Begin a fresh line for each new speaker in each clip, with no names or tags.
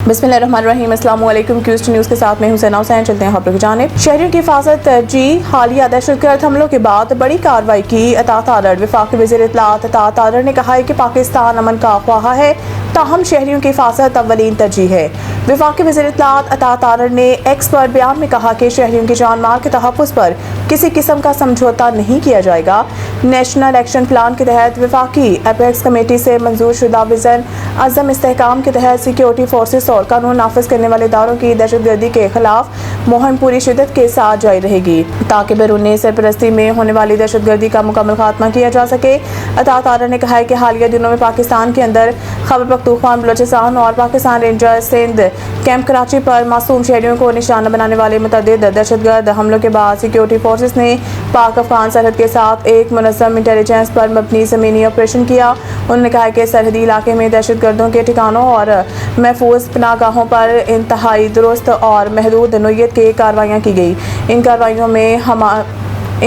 बिस्मिल्लाहिर्रहमानिर्रहीम। अस्सलाम वालेकुम। क्यूस्ट न्यूज़ के साथ मैं हुसैन हुसैन। चलते हैं खबरों की जानिब। शहरियों की हिफाजत तरजीह। हालिया दहशतगर्द हमलों के बाद बड़ी कार्रवाई की अतात आर्डर। वफाकी वज़ीर इत्तलात अतात आर्डर ने कहा है कि पाकिस्तान अमन का ख्वाह है, ताहम शहरियों की हिफाजत अव्वलीन तरजीह है। वफाकी वज़ीर इत्तलात अतात आर्डर ने एक्स पर बयान में कहा कि शहरियों की जान माल के तहफ़्फ़ुज़ पर किसी किस्म का समझौता नहीं किया जाएगा। नेशनल एक्शन प्लान के तहत वफाकी एपेक्स कमेटी से मंजूर शुदा विज़न अज़म इस्तेहकाम के तहत सिक्योरिटी फोर्सेस और कानून नाफिज करने वाले इदारों की दहशतगर्दी के खिलाफ मुहिम पूरी शिद्दत के साथ जारी रहेगी, ताकि बैरूनी सरपरस्ती में होने वाली दहशतगर्दी का मुकम्मल खात्मा किया जा सके। अतात आर्डर ने कहा है कि हालिया दिनों में पाकिस्तान के अंदर खैबर पख्तूनख्वा, बलोचिस्तान और पाकिस्तान रेंजर्स सिंध कैंप कराची पर मासूम शहरियों को निशाना बनाने वाले मुतअद्दिद दहशतगर्द हमलों के बाद सिक्योरिटी फोर्सेस ने पाक अफगान सरहद के साथ एक मुनज़्ज़म इंटेलिजेंस पर मबनी ज़मीनी ऑपरेशन किया। उन्होंने कहा कि सरहदी इलाके में दहशतगर्दों के ठिकानों और महफूज पनाहगाहों पर इंतहाई दुरुस्त और महदूद नौइयत की कार्रवाइयाँ की गई। इन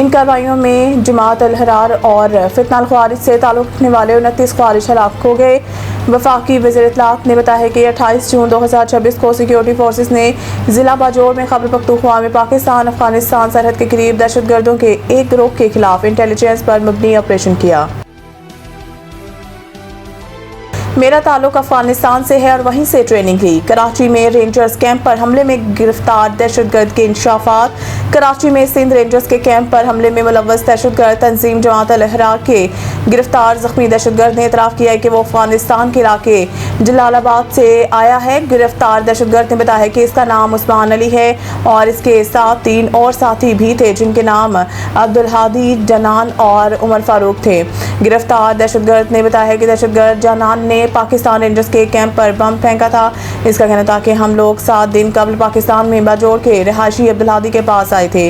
कार्रवाइयों में जमात अल हरार और फितनाल ख्वारिज से ताल्लुक़ रखने वाले 29 ख्वारिज हलाक हो गए। वफाकी वज़ीर इत्तलात ने बताया कि 28 जून 2026 को सिक्योरिटी फोर्सेस ने ज़िला बाजोर में खैबर पख्तूनख्वा में पाकिस्तान अफगानिस्तान सरहद के करीब दहशतगर्दों के एक गिरोह के खिलाफ इंटेलिजेंस पर मबनी ऑपरेशन किया। मेरा ताल्लुक अफगानिस्तान से है और वहीं से ट्रेनिंग ली। कराची में रेंजर्स कैंप पर हमले में गिरफ्तार दहशतगर्द के इंकशाफात। कराची में सिंध रेंजर्स के कैंप पर हमले में मुलव्वस दहशतगर्द तंजीम जमात अल अहरार के गिरफ्तार जख्मी दहशतगर्द ने इतराफ़ किया है कि वो अफगानिस्तान के इलाके जलालाबाद से आया है। गिरफ्तार दहशतगर्द ने बताया कि इसका नाम उस्मान अली है और इसके साथ 3 और साथी भी थे, जिनके नाम अब्दुल हादी, जनान और उमर फारूक थे। गिरफ्तार दहशतगर्द ने बताया कि दहशतगर्द जनान ने पाकिस्तान रेंजर्स के कैंप पर बम फेंका था। इसका कहना था कि हम लोग 7 दिन कबल पाकिस्तान में बाजोर के रिहायशी अब्दुल हादी के पास आए थे।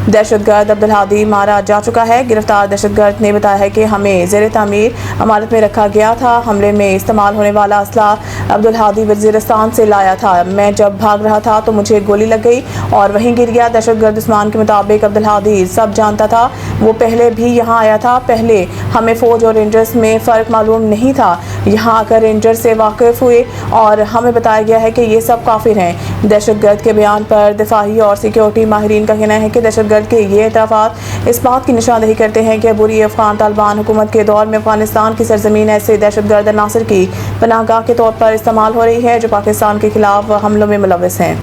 दहशतगर्द अब्दुल हादी मारा जा चुका है। गिरफ्तार दहशतगर्द ने बताया है कि हमें ज़ेर तामीर अमानत में रखा गया था। हमले में इस्तेमाल होने वाला असला अब्दुल हादी वज़ीरिस्तान से लाया था। मैं जब भाग रहा था तो मुझे गोली लग गई और वहीं गिर गया। दहशतगर्द उस्मान के मुताबिक अब्दुल हादी सब जानता था, वो पहले भी यहाँ आया था। पहले हमें फ़ौज और रेंजर्स में फ़र्क मालूम नहीं था। यहाँ आकर रेंजर से वाकिफ़ हुए और हमें बताया गया है कि ये सब काफिर हैं। दहशतगर्द के बयान पर दिफाही और सिक्योरिटी माहिरीन का कहना है कि दहशतगर्द के ये एतराफ़ात इस बात की निशानदेही करते हैं कि बुरी अफगान तालिबान हुकूमत के दौर में अफगानिस्तान की सरजमीन ऐसे दहशतगर्द अनासर की पनाहगाह के तौर पर इस्तेमाल हो रही है जो पाकिस्तान के खिलाफ हमलों में मुलव्वस हैं।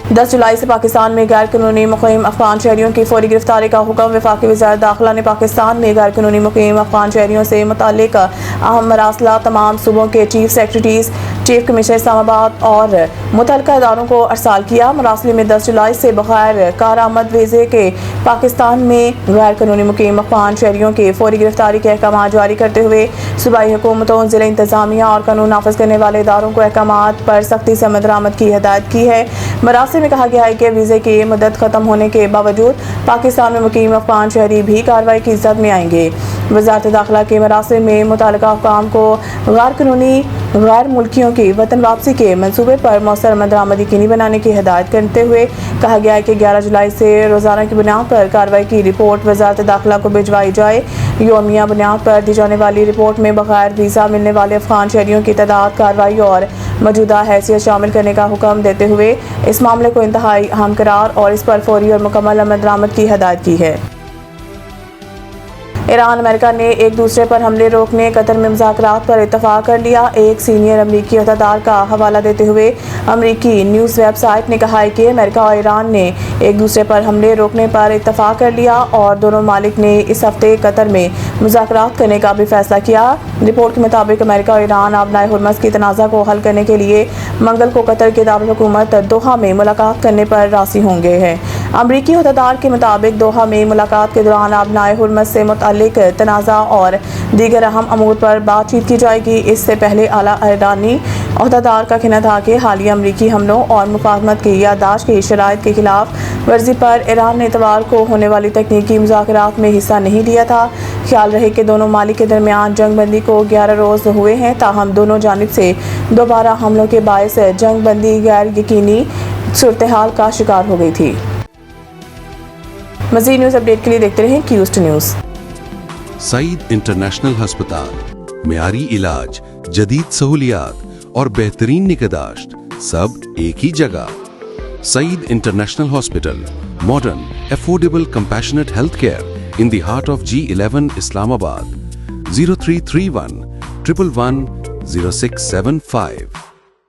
10 जुलाई से पाकिस्तान में गैर कानूनी मुक़ीम अफगान शहरियों की फौरी गिरफ्तारी का हुक्म। वफाकी वज़ारत दाखिला ने पाकिस्तान में गैर कानूनी मुक़ीम अफगान शहरियों से मुताल्लिक़ अहम मरासला तमाम सूबों के chief secretaries, chief commissioner Islamabad और मुतल्लिक़ा इदारों को अरसाल किया। मरासले में 10 जुलाई से बगैर कारआमद वीज़े के पाकिस्तान में गैर कानूनी मुक़ीम अफगान शहरियों की फौरी गिरफ्तारी के अहकाम जारी करते हुए सूबाई हुकूमतों, ज़िला इंतज़ामिया और कानून नाफिज करने वाले इदारों को अहकामात पर सख्ती से अमल दरामद की हिदायत की है। मरासले में कहा गया है कि वीज़े की मुद्दत ख़त्म होने के बावजूद पाकिस्तान में मुक़ीम अफगान शहरी भी कार्रवाई की ज़द में आएंगे। वज़ारत दाखिला के मरासले में मुतल्लिक़ा हुक्काम को गैर कानूनी गैर मुल्कियों की वतन वापसी के मंसूबे पर मौसर अमल दरामद यकीनी बनाने की हिदायत करते हुए कहा गया है कि 11 जुलाई से रोज़ाना की बुनियाद पर कार्रवाई की रिपोर्ट वज़ारत दाखिला को भिजवाई जाए। योमिया बुनियाद पर दी जाने वाली रिपोर्ट में बगैर वीज़ा मिलने वाले अफगान शहरियों की तादाद, कार्रवाई और मौजूदा हैसियत शामिल करने का हुक्म देते हुए इस मामले को इंतहाई अहम करार और इस पर फौरी और मुकम्मल अमल दरामद की हिदायत की है। ईरान अमेरिका ने एक दूसरे पर हमले रोकने कतर में मुज़ाकरात पर इत्तफाक कर लिया। एक सीनियर अमरीकी अहदेदार का हवाला देते हुए अमरीकी न्यूज़ वेबसाइट ने कहा है कि अमेरिका और ईरान ने एक दूसरे पर हमले रोकने पर इत्तफाक कर लिया और दोनों मालिक ने इस हफ्ते कतर में मुज़ाकरात करने का भी फैसला किया। रिपोर्ट के मुताबिक अमेरिका और ईरान आबनाए हुर्मस की तनाज़ा को हल करने के लिए मंगल को कतर के दारुल हुकूमत दोहा में मुलाकात करने पर राज़ी होंगे हैं। अमरीकी अहदेदार के मुताबिक दोहा में मुलाकात के दौरान आबनाए हुर्मस से मुताल्लिक तनाज़ा और दीगर अहम अमूर पर बातचीत की जाएगी। इससे पहले आला ईरानी अहदेदार का कहना था कि हालिया अमरीकी हमलों और मुफाहमत की याददाश्त की शराइत के खिलाफ वर्जी पर ईरान ने इतवार को होने वाली तकनीकी मुज़ाकरात में हिस्सा नहीं लिया था। ख्याल रहे कि दोनों मालिक के दरमियान जंग बंदी को 11 रोज़ हुए हैं, ताहम दोनों जानिब से दोबारा हमलों के बायस जंग बंदी गैर यकीनी सूरत हाल का शिकार हो गई थी। मज़ीद न्यूज़ अपडेट के लिए देखते रहें क्यूस्ट न्यूज़।
सईद इंटरनेशनल हस्पताल, मियारी इलाज, जदीद सहूलियात اور بہترین نگہداشت سب ایک ہی جگہ. Saeed international hospital, modern, affordable, compassionate healthcare in the heart of G11 Islamabad. 0331 111 0675